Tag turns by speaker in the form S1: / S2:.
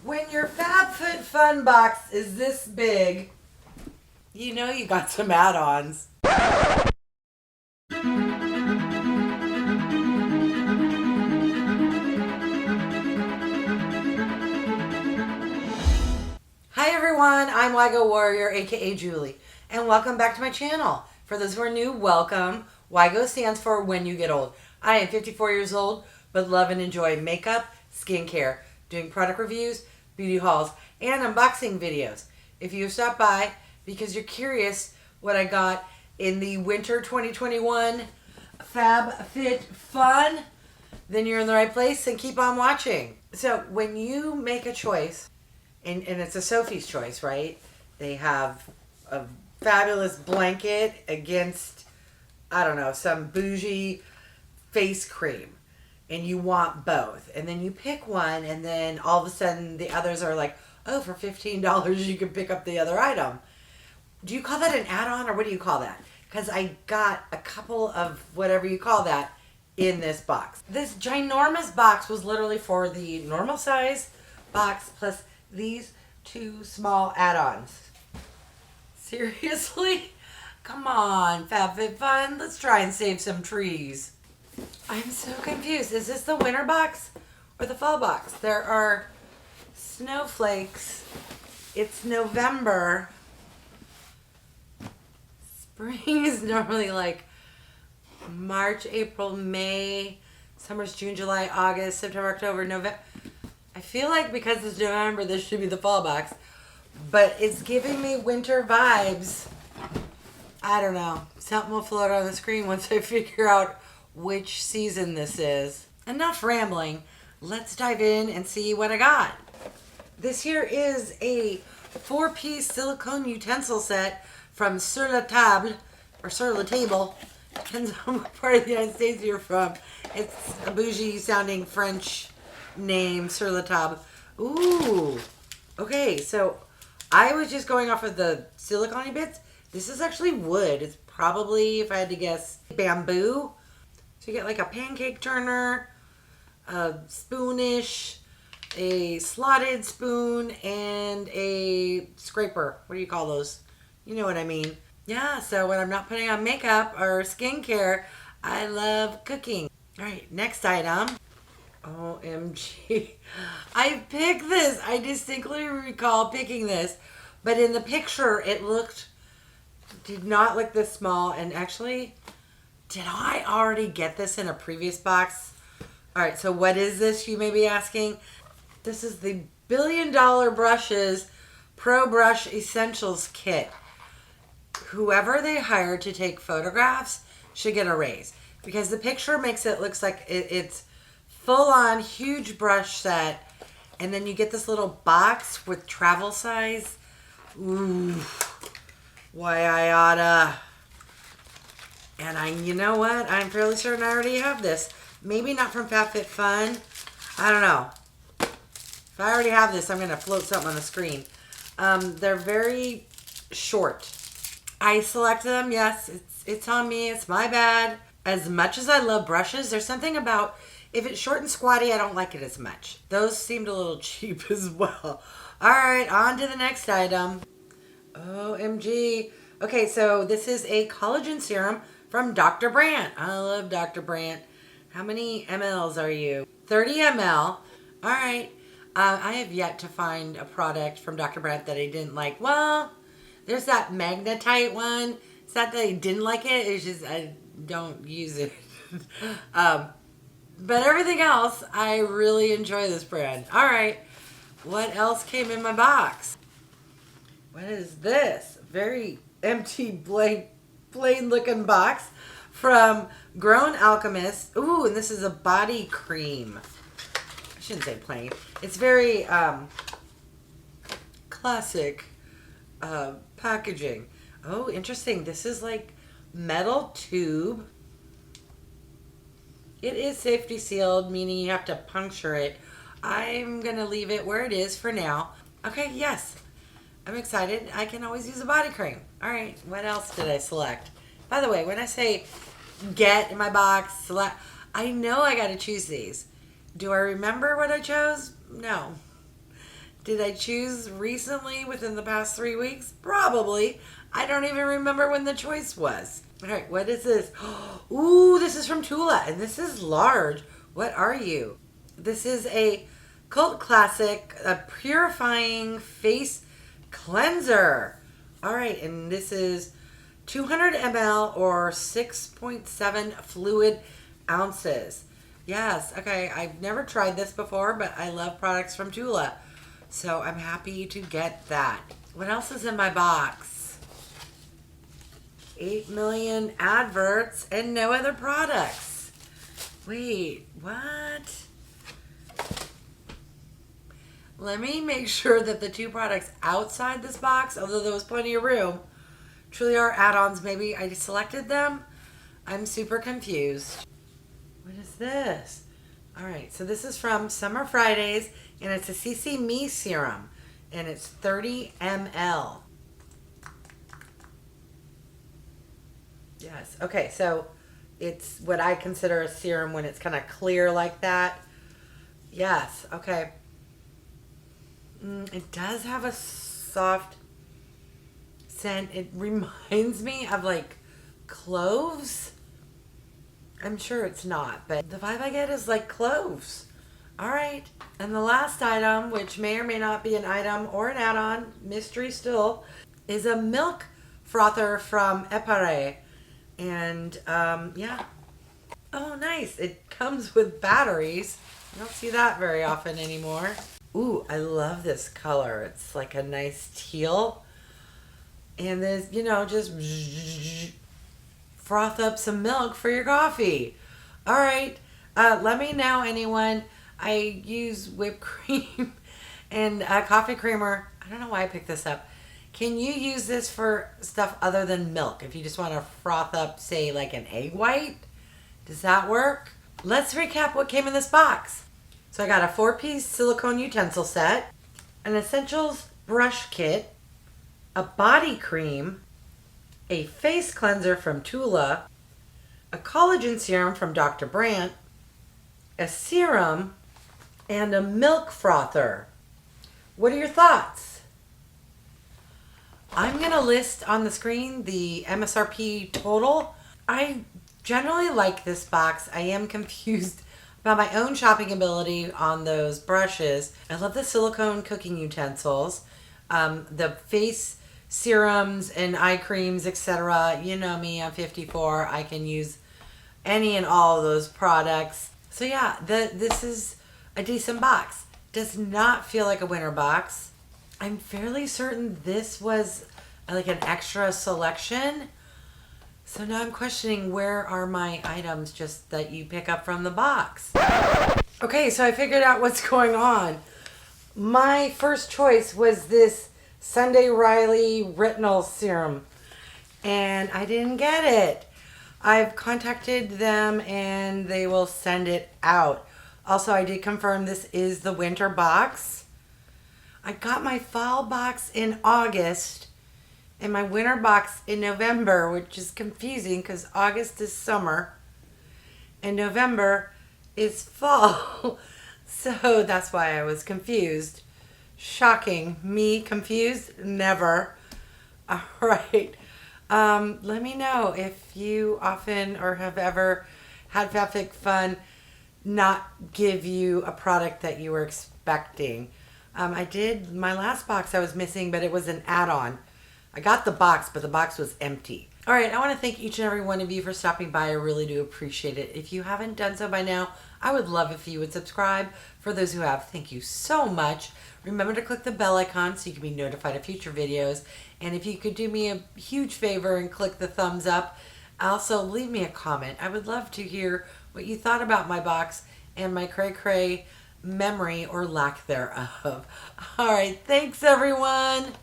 S1: When your Fab Fit Fun box is this big, you know you got some add-ons. Hi everyone, I'm Wygo Warrior, aka Julie, and welcome back to my channel. For those who are new, welcome. Wygo stands for When You Get Old. I am 54 years old, but love and enjoy makeup, skincare, doing product reviews, beauty hauls, and unboxing videos. If you stop by because you're curious what I got in the winter 2021 Fab Fit Fun, then you're in the right place and keep on watching. So when you make a choice, and it's a Sophie's Choice, right? They have a fabulous blanket against, I don't know, some bougie face cream. And you want both. And then you pick one, and then all of a sudden the others are like, oh, for $15 you can pick up the other item. Do you call that an add-on, or what do you call that? Because I got a couple of whatever you call that in this box. This ginormous box was literally for the normal size box plus these two small add-ons. Seriously? Come on, Fab Fit Fun. Let's try and save some trees. I'm so confused. Is this the winter box or the fall box? There are snowflakes. It's November. Spring is normally like March, April, May. Summer's June, July, August, September, October, November. I feel like because it's November, this should be the fall box. But it's giving me winter vibes. I don't know. Something will float on the screen once I figure out which season this is. Enough rambling. Let's dive in and see what I got. This here is a 4-piece silicone utensil set from Sur la Table, or Sur la Table. Depends on what part of the United States you're from. It's a bougie sounding French name, Sur la Table. Ooh. Okay, so I was just going off of the silicone bits. This is actually wood. It's probably, if I had to guess, bamboo. So you get like a pancake turner, a spoonish, a slotted spoon, and a scraper. What do you call those? You know what I mean. Yeah, so when I'm not putting on makeup or skincare, I love cooking. All right, next item. OMG. I picked this. I distinctly recall picking this. But in the picture, it did not look this small. And actually, did I already get this in a previous box? All right, so what is this, you may be asking? This is the $1 Billion Brushes Pro Brush Essentials Kit. Whoever they hired to take photographs should get a raise, because the picture makes it look like it's full-on huge brush set, and then you get this little box with travel size. Ooh, why I oughta. And you know what? I'm fairly certain I already have this. Maybe not from Fab Fit Fun. I don't know. If I already have this, I'm going to float something on the screen. They're very short. I selected them. Yes, it's on me. It's my bad. As much as I love brushes, there's something about, if it's short and squatty, I don't like it as much. Those seemed a little cheap as well. All right, on to the next item. OMG. Okay, so this is a collagen serum from Dr. Brandt. I love Dr. Brandt. How many mLs are you? 30 ml. All right. I have yet to find a product from Dr. Brandt that I didn't like. Well, there's that magnetite one. It's not that I didn't like it. It's just I don't use it. But everything else, I really enjoy this brand. All right. What else came in my box? What is this? Very empty, blank, plain looking box from Grown Alchemist. Ooh, and this is a body cream. I shouldn't say plain. It's very classic packaging. Oh, interesting. This is like metal tube. It is safety sealed, meaning you have to puncture it. I'm going to leave it where it is for now. Okay, yes. I'm excited. I can always use a body cream. All right, what else did I select? By the way, when I say get in my box, select, I know I got to choose these. Do I remember what I chose? No. Did I choose recently within the past 3 weeks? Probably. I don't even remember when the choice was. All right, what is this? Ooh, this is from TULA, and this is large. What are you? This is a cult classic, a purifying face cleanser. All right, and this is 200 ml or 6.7 fluid ounces. Yes, okay, I've never tried this before, but I love products from TULA, so I'm happy to get that. What else is in my box? 8 million adverts and no other products. Wait, what? Let me make sure that the 2 products outside this box, although there was plenty of room, truly are add-ons. Maybe I selected them. I'm super confused. What is this? All right, so this is from Summer Fridays, and it's a CC Me serum, and it's 30 ml. Yes, okay, so it's what I consider a serum when it's kind of clear like that. Yes, okay. It does have a soft scent. It reminds me of like cloves. I'm sure it's not, but the vibe I get is like cloves. All right. And the last item, which may or may not be an item or an add-on, mystery still, is a milk frother from Epare. And yeah. Oh, nice. It comes with batteries. I don't see that very often anymore. Ooh, I love this color. It's like a nice teal. And there's, you know, just froth up some milk for your coffee. All right. Let me know, anyone. I use whipped cream and coffee creamer. I don't know why I picked this up. Can you use this for stuff other than milk? If you just want to froth up, say, like an egg white, does that work? Let's recap what came in this box. So I got a 4-piece silicone utensil set, an essentials brush kit, a body cream, a face cleanser from TULA, a collagen serum from Dr. Brandt, a serum, and a milk frother. What are your thoughts? I'm going to list on the screen the MSRP total. I generally like this box. I am confused about my own shopping ability on those brushes. I love the silicone cooking utensils, the face serums and eye creams, etc. You know me, I'm 54. I can use any and all of those products. So yeah, this is a decent box. Does not feel like a winter box. I'm fairly certain this was like an extra selection. So now I'm questioning, where are my items just that you pick up from the box? Okay, so I figured out what's going on. My first choice was this Sunday Riley retinol serum, and I didn't get it. I've contacted them and they will send it out. Also, I did confirm this is the winter box. I got my fall box in August and my winter box in November, which is confusing because August is summer and November is fall. So that's why I was confused. Shocking. Me confused? Never. All right. Let me know if you often or have ever had Fab Fit Fun not give you a product that you were expecting. I did, my last box I was missing, but it was an add-on. I got the box, but the box was empty. All right, I want to thank each and every one of you for stopping by. I really do appreciate it. If you haven't done so by now, I would love if you would subscribe. For those who have, thank you so much. Remember to click the bell icon so you can be notified of future videos. And if you could do me a huge favor and click the thumbs up, also leave me a comment. I would love to hear what you thought about my box and my cray-cray memory or lack thereof. All right, thanks everyone.